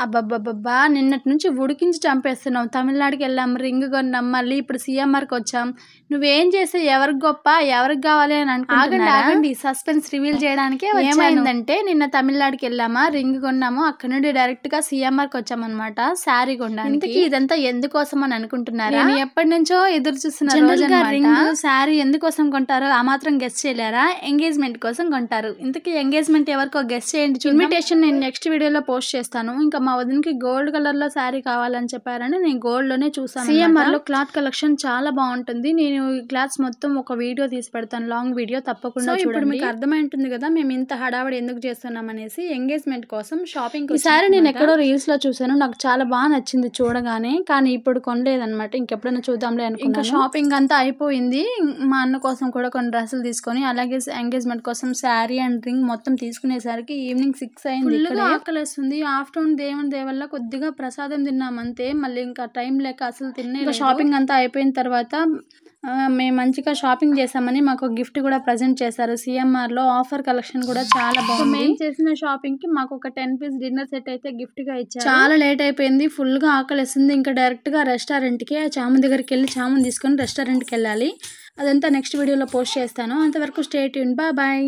అబ్బబ్బబ్బబ్బా! నిన్నటి నుంచి ఉడికించి చంపేస్తున్నావు. తమిళనాడుకెళ్ళాం, రింగ్ కొన్నాం, మళ్ళీ ఇప్పుడు సీఎంఆర్‌కొచ్చాం. నువ్వేం చేసావు? ఎవరికి గొప్ప? ఎవరికి గావాలి అని అనుకుంటున్నారా? ఆగండి సస్పెన్స్ రివీల్ చేయడానికే వచ్చాను. ఏమైందంటే నిన్న తమిళనాడుకెళ్ళామా, రింగ్ కొన్నాము. అక్కడి నుండి డైరెక్ట్‌గా సీఎంఆర్‌కొచ్చామనమాట శారీ కొనడానికి. ఇంతకీ ఇదంతా ఎందుకోసం అని అనుకుంటున్నారా? నేను ఎప్పటినుంచో ఎదురు చూస్తున్న జనరల్‌గా రోజనమాట. రింగ్, శారీ ఎందుకోసం కొంటారో ఆ మాత్రం గెస్ చేయలేరా? ఎంగేజ్‌మెంట్ కోసం కొంటారు. ఇంతకీ ఎంగేజ్‌మెంట్ ఎవరికో గెస్ చేయండి చూద్దాం. ఇన్విటేషన్ నేను నెక్స్ట్ వీడియోలో పోస్ట్ చేస్తాను. ఇంకా మా వదినకి గోల్డ్ కలర్‌లో శారీ కావాలని చెప్పారని నేను గోల్డ్‌లోనే చూసాను. సీఎంఆర్‌లో క్లాత్ కలెక్షన్ చాలా బాగుంటుంది. నేను ఈ క్లాత్స్ మొత్తం ఒక వీడియో తీసి పెడతాను, లాంగ్ వీడియో, తప్పకుండా చూడండి. ఇప్పుడు మీకు అర్థమై ఉంటుంది కదా మేము ఇంత హడావిడి ఎందుకు చేస్తున్నాం అనేసి. ఎంగేజ్మెంట్ కోసం షాపింగ్. ఈ శారీ నేను ఎక్కడో రీల్స్‌లో చూసాను, నాకు చాలా బాగా నచ్చింది చూడగానే. కానీ ఇప్పుడు కొనలేదన్నమాట, ఇంకెప్పుడైనా చూద్దాంలే అనుకున్నాను. ఇంకా షాపింగ్ అంతా అయిపోయింది. మా అన్న కోసం కూడా కొన్ని డ్రెస్సులు తీసుకొని, అలాగే ఎంగేజ్మెంట్ కోసం శారీ అండ్ రింగ్ మొత్తం తీసుకునేసరికి ఈవినింగ్ 6 అయింది. ఫుల్‌గా ఆకలేస్తుంది. ఆఫ్టర్నూన్ దేవుని దయ వల్ల కొద్దిగా ప్రసాదం తిన్నామంతే. మళ్ళీ ఇంకా టైం లేక అసలు తినలేదు. షాపింగ్ అంతా అయిపోయిన తర్వాత మేము మంచిగా షాపింగ్ చేసామని మాకు గిఫ్ట్ కూడా ప్రజెంట్ చేశారు. సీఎంఆర్‌లో ఆఫర్ కలెక్షన్ కూడా చాలా బాగుంది. మేము చేసిన షాపింగ్‌కి మాకు ఒక 10 పీస్ డిన్నర్ సెట్ అయితే గిఫ్ట్‌గా ఇచ్చారు. చాలా లేట్ అయిపోయింది, ఫుల్‌గా ఆకలేస్తుంది. ఇంకా డైరెక్ట్‌గా రెస్టారెంట్‌కి, చాము దగ్గరికి వెళ్ళి చాముని తీసుకొని రెస్టారెంట్‌కి వెళ్ళాలి. అదంతా నెక్స్ట్ వీడియోలో పోస్ట్ చేస్తాను. అంతవరకు స్టే ట్యూన్. బాయ్.